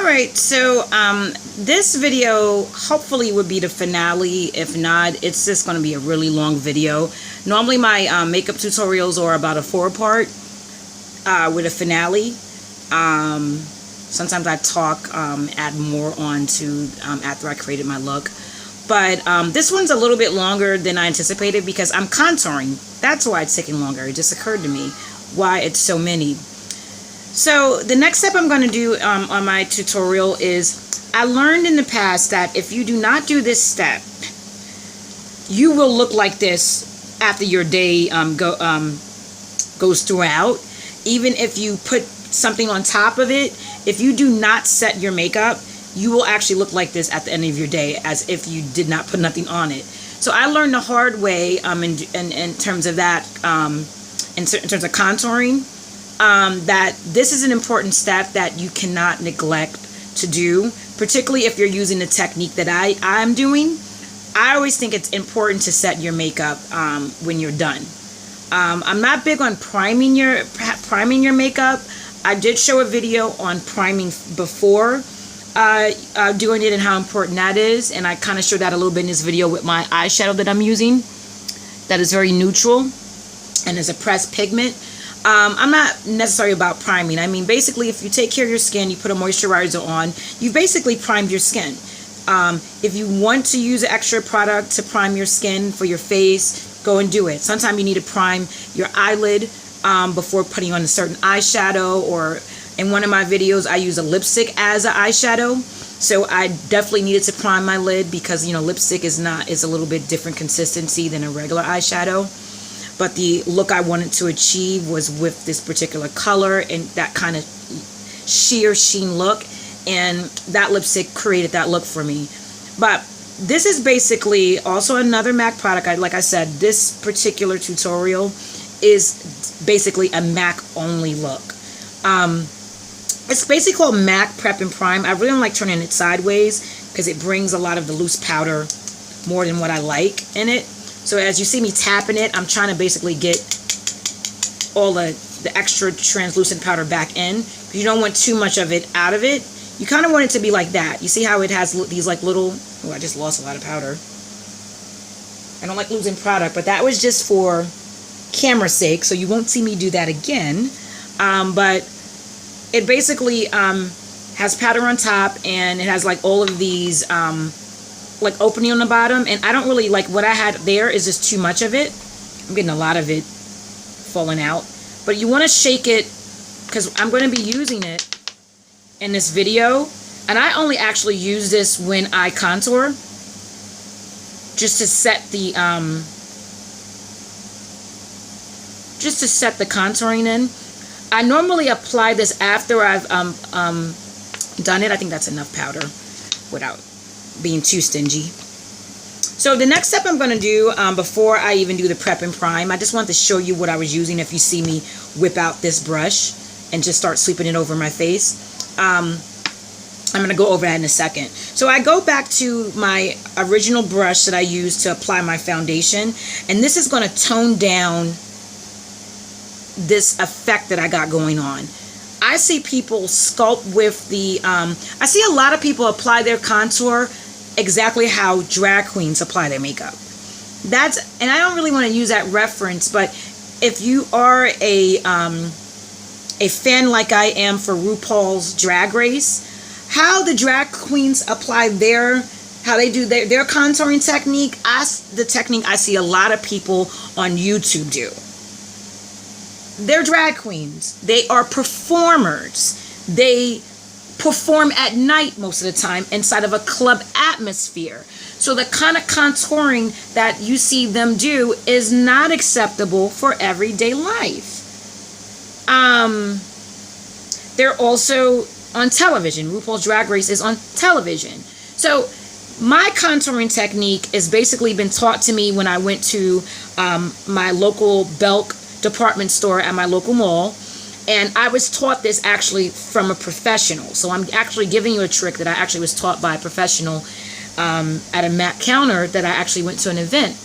Alright, so this video hopefully would be the finale. If not, it's just going to be a really long video. Normally my makeup tutorials are about a 4-part with a finale. Sometimes I talk, add more on to after I created my look. But this one's a little bit longer than I anticipated because I'm contouring. That's why it's taking longer. It just occurred to me why it's so many. So the next step I'm going to do on my tutorial is, I learned in the past that if you do not do this step, you will look like this after your day goes throughout. Even if you put something on top of it, if you do not set your makeup, you will actually look like this at the end of your day as if you did not put nothing on it. So I learned the hard way in terms of that, in terms of contouring. That this is an important step that you cannot neglect to do, particularly if you're using the technique that I'm doing. I always think it's important to set your makeup when you're done. I'm not big on priming your makeup. I did show a video on priming before doing it and how important that is, and I kind of showed that a little bit in this video with my eyeshadow that I'm using. That is very neutral and is a pressed pigment. I'm not necessarily about priming. I mean, basically, if you take care of your skin, you put a moisturizer on, you basically primed your skin. If you want to use an extra product to prime your skin for your face, go and do it. Sometimes you need to prime your eyelid before putting on a certain eyeshadow, or in one of my videos, I use a lipstick as an eyeshadow. So I definitely needed to prime my lid because, you know, lipstick is a little bit different consistency than a regular eyeshadow. But the look I wanted to achieve was with this particular color and that kind of sheer sheen look, and that lipstick created that look for me. But this is basically also another M.A.C product. Like I said, this particular tutorial is basically a M.A.C only look. It's basically called M.A.C Prep and Prime. I really don't like turning it sideways because it brings a lot of the loose powder more than what I like in it. So as you see me tapping it, I'm trying to basically get all the extra translucent powder back in. You don't want too much of it out of it. You kind of want it to be like that. You see how it has these like little... Oh, I just lost a lot of powder. I don't like losing product, but that was just for camera's sake, so you won't see me do that again. But it basically has powder on top, and it has like all of these... like opening on the bottom, and I don't really like what I had there is just too much of it. I'm getting a lot of it falling out, but you want to shake it because I'm going to be using it in this video, and I only actually use this when I contour, just to set the contouring in. I normally apply this after I've done it. I think that's enough powder without being too stingy. So the next step I'm going to do before I even do the prep and prime, I just want to show you what I was using. If you see me whip out this brush and just start sweeping it over my face, I'm going to go over that in a second. So I go back to my original brush that I used to apply my foundation, and this is going to tone down this effect that I got going on. I see people sculpt with the, I see a lot of people apply their contour exactly how drag queens apply their makeup. And I don't really want to use that reference, but if you are a fan like I am for RuPaul's Drag Race, how the drag queens apply how they do their contouring technique, the technique I see a lot of people on YouTube do. They're drag queens. They are performers. They perform at night most of the time inside of a club atmosphere. So the kind of contouring that you see them do is not acceptable for everyday life. They're also on television. RuPaul's Drag Race is on television. So my contouring technique has basically been taught to me when I went to my local Belk department store at my local mall, and I was taught this actually from a professional. So I'm actually giving you a trick that I actually was taught by a professional at a M.A.C counter that I actually went to an event,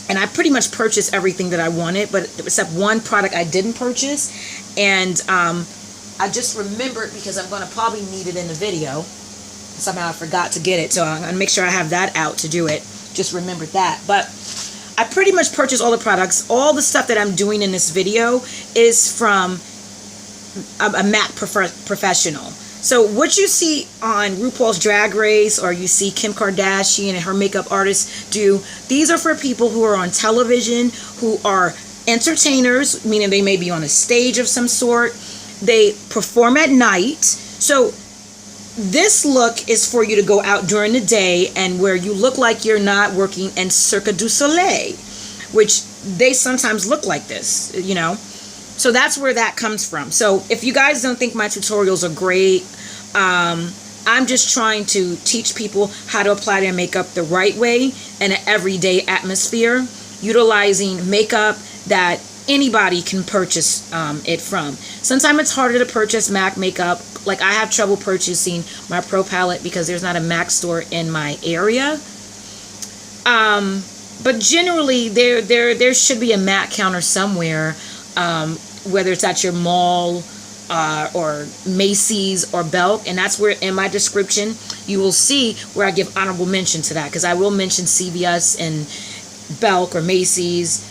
and I pretty much purchased everything that I wanted, but except one product I didn't purchase, and I just remembered because I'm going to probably need it in the video. Somehow I forgot to get it, so I'm going to make sure I have that out to do it. Just remembered that. But I pretty much purchased all the products. All the stuff that I'm doing in this video is from a M.A.C professional. So what you see on RuPaul's Drag Race, or you see Kim Kardashian and her makeup artists do, these are for people who are on television, who are entertainers, meaning they may be on a stage of some sort. They perform at night. So this look is for you to go out during the day and where you look like you're not working in Cirque du Soleil, which they sometimes look like this, you know. So that's where that comes from. So if you guys don't think my tutorials are great, I'm just trying to teach people how to apply their makeup the right way in an everyday atmosphere, utilizing makeup that anybody can purchase it from. Sometimes it's harder to purchase M.A.C makeup. Like I have trouble purchasing my Pro palette because there's not a M.A.C store in my area. But generally there should be a M.A.C counter somewhere, whether it's at your mall or Macy's or Belk, and that's where in my description you will see where I give honorable mention to that, because I will mention CVS and Belk or Macy's.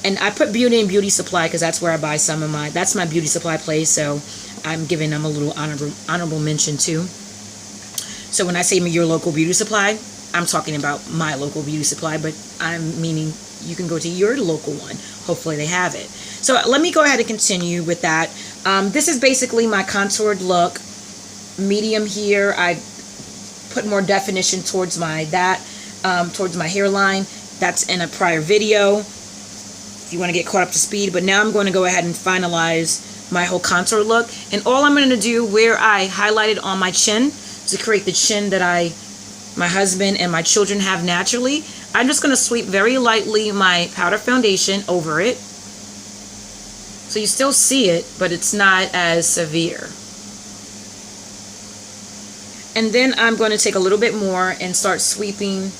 And I put Beauty and Beauty Supply because that's where I buy some of my, that's my beauty supply place, so I'm giving them a little honorable mention too. So when I say your local beauty supply, I'm talking about my local beauty supply, but I'm meaning you can go to your local one. Hopefully they have it. So let me go ahead and continue with that. This is basically my contoured look. Medium here. I put more definition towards my towards my hairline. That's in a prior video, if you want to get caught up to speed. But now I'm going to go ahead and finalize my whole contour look. And all I'm going to do where I highlighted on my chin to create the chin that my husband and my children have naturally, I'm just going to sweep very lightly my powder foundation over it. So you still see it, but it's not as severe. And then I'm going to take a little bit more and start sweeping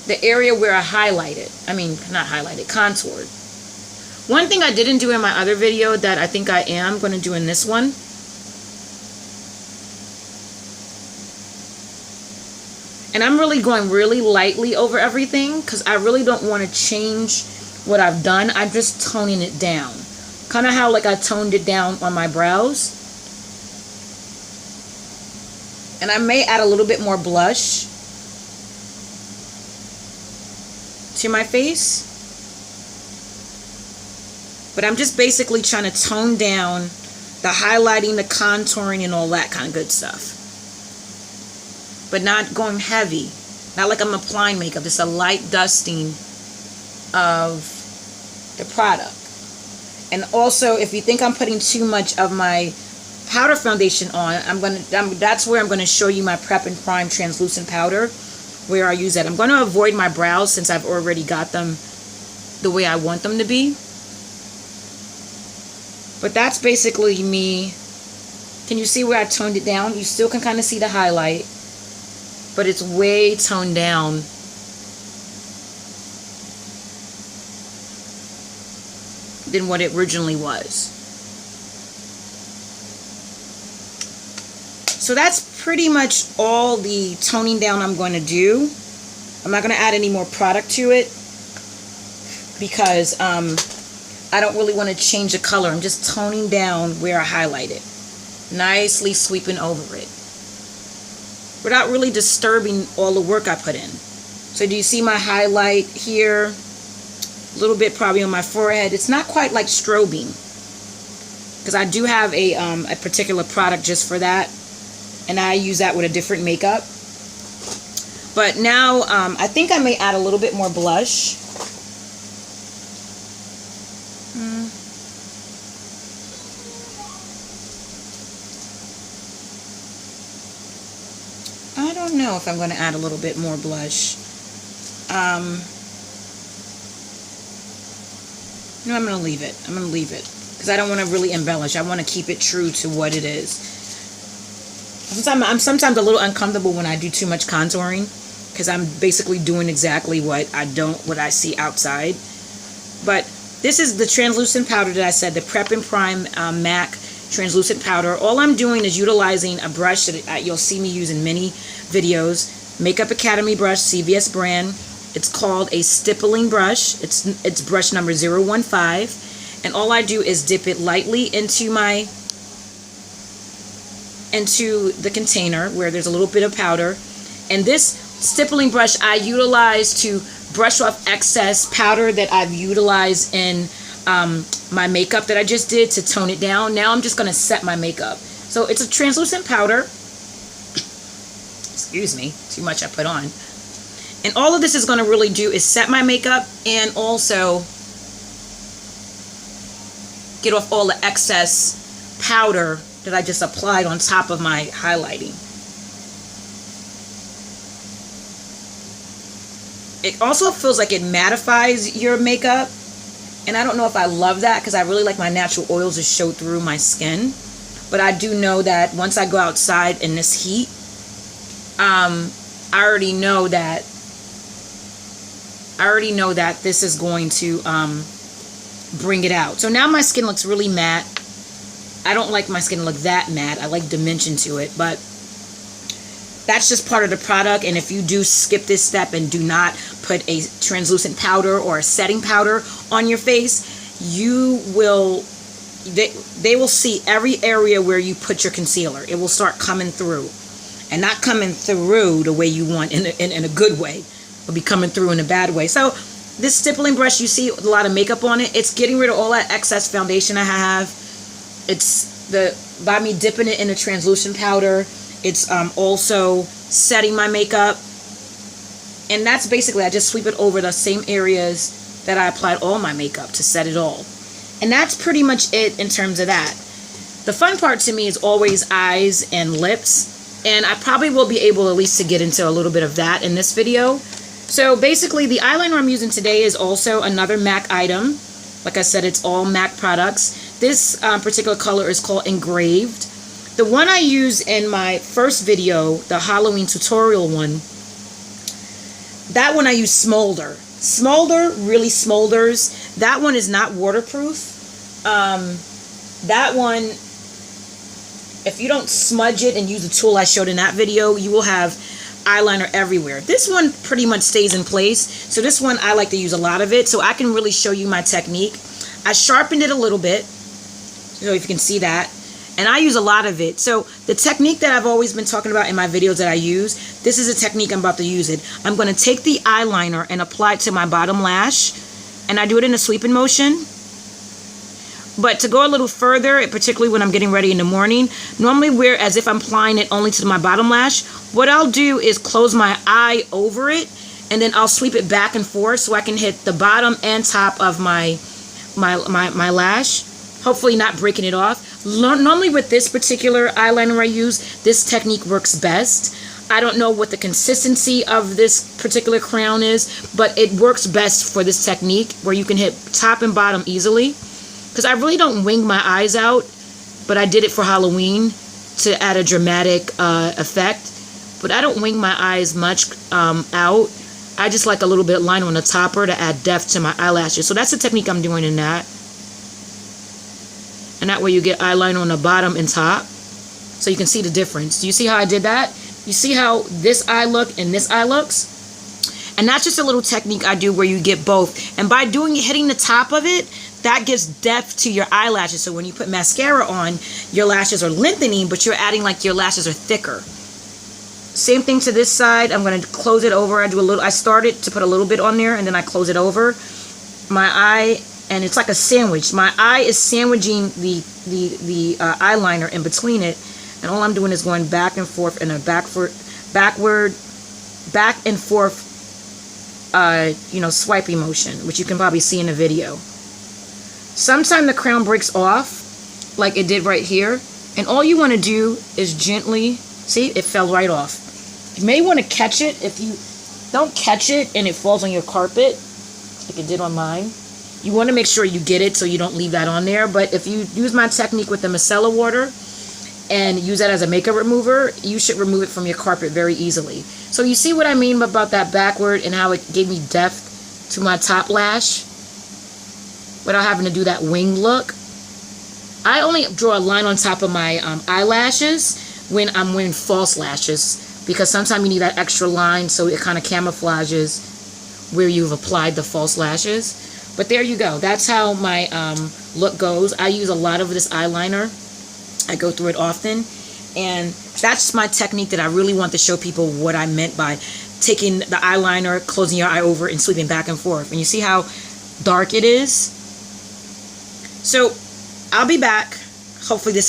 the area where I highlighted. I mean, not highlighted, contoured. One thing I didn't do in my other video that I think I am going to do in this one, and I'm really going really lightly over everything because I really don't want to change what I've done. I'm just toning it down. Kind of how like I toned it down on my brows. And I may add a little bit more blush to my face. But I'm just basically trying to tone down the highlighting, the contouring, and all that kind of good stuff. But not going heavy. Not like I'm applying makeup. Just a light dusting of the product. And also, if you think I'm putting too much of my powder foundation on, that's where I'm going to show you my Prep and Prime translucent powder, where I use that. I'm going to avoid my brows since I've already got them the way I want them to be. But that's basically me. Can you see where I toned it down? You still can kind of see the highlight, but it's way toned down. Than what it originally was. So that's pretty much all the toning down I'm going to do. I'm not going to add any more product to it because I don't really want to change the color. I'm just toning down where I highlighted. Nicely sweeping over it without really disturbing all the work I put in. So do you see my highlight here? A little bit probably on my forehead. It's not quite like strobing because I do have a particular product just for that, and I use that with a different makeup. But now I think I may add a little bit more blush. I don't know if I'm going to add a little bit more blush. No, I'm going to leave it. I'm going to leave it because I don't want to really embellish. I want to keep it true to what it is. I'm sometimes a little uncomfortable when I do too much contouring because I'm basically doing exactly what I see outside. But this is the translucent powder that I said, the Prep and Prime M.A.C translucent powder. All I'm doing is utilizing a brush that you'll see me use in many videos. Makeup Academy brush, CVS brand. It's called a stippling brush. It's brush number 015. And all I do is dip it lightly into the container where there's a little bit of powder. And this stippling brush I utilize to brush off excess powder that I've utilized in my makeup that I just did to tone it down. Now I'm just going to set my makeup. So it's a translucent powder. Excuse me, too much I put on. And all of this is going to really do is set my makeup and also get off all the excess powder that I just applied on top of my highlighting. It also feels like it mattifies your makeup. And I don't know if I love that because I really like my natural oils to show through my skin. But I do know that once I go outside in this heat, I already know that this is going to bring it out. So now my skin looks really matte. I don't like my skin to look that matte. I like dimension to it, but that's just part of the product. And if you do skip this step and do not put a translucent powder or a setting powder on your face, they will see every area where you put your concealer. It will start coming through, and not coming through the way you want in a good way. It'll be coming through in a bad way. So this stippling brush, you see a lot of makeup on it. It's getting rid of all that excess foundation I have. It's by me dipping it in a translucent powder. It's also setting my makeup. And that's basically, I just sweep it over the same areas that I applied all my makeup to set it all. And that's pretty much it in terms of that. The fun part to me is always eyes and lips. And I probably will be able at least to get into a little bit of that in this video. So basically the eyeliner I'm using today is also another MAC item. Like I said, it's all MAC products. This particular color is called Engraved. The one I used in my first video, the Halloween tutorial one, that one I use Smolder. Smolder really smolders. That one is not waterproof. That one, if you don't smudge it and use the tool I showed in that video, you will have eyeliner everywhere. This one pretty much stays in place. So this one, I like to use a lot of it so I can really show you my technique. I sharpened it a little bit, so if you can see that. And I use a lot of it. So the technique that I've always been talking about in my videos that I use, this is a technique I'm about to use it. I'm going to take the eyeliner and apply it to my bottom lash. And I do it in a sweeping motion. But to go a little further, particularly when I'm getting ready in the morning, normally where as if I'm applying it only to my bottom lash, what I'll do is close my eye over it, and then I'll sweep it back and forth so I can hit the bottom and top of my lash, hopefully not breaking it off. Normally with this particular eyeliner I use, this technique works best. I don't know what the consistency of this particular crown is, but it works best for this technique where you can hit top and bottom easily. Because I really don't wing my eyes out, but I did it for Halloween to add a dramatic effect. But I don't wing my eyes much out. I just like a little bit of line on the topper to add depth to my eyelashes. So that's the technique I'm doing in that. And that way you get eyeliner on the bottom and top. So you can see the difference. Do you see how I did that? You see how this eye look and this eye looks? And that's just a little technique I do where you get both. And by hitting the top of it, that gives depth to your eyelashes. So when you put mascara on, your lashes are lengthening, but you're adding like your lashes are thicker. Same thing to this side. I'm going to close it over. I started to put a little bit on there, and then I close it over. My eye, and it's like a sandwich. My eye is sandwiching the eyeliner in between it, and all I'm doing is going back and forth in a back and forth, swiping motion, which you can probably see in the video. Sometimes the crown breaks off, like it did right here, and all you want to do is gently, see, it fell right off. You may want to catch it. If you don't catch it and it falls on your carpet, like it did on mine, you want to make sure you get it so you don't leave that on there. But if you use my technique with the micellar water and use that as a makeup remover, you should remove it from your carpet very easily. So you see what I mean about that backward and how it gave me depth to my top lash without having to do that wing look. I only draw a line on top of my eyelashes when I'm wearing false lashes, because sometimes you need that extra line so it kind of camouflages where you've applied the false lashes. But there you go. That's how my look goes. I use a lot of this eyeliner. I go through it often. And that's my technique that I really want to show people what I meant by taking the eyeliner, closing your eye over, and sweeping back and forth. And you see how dark it is? So I'll be back. Hopefully this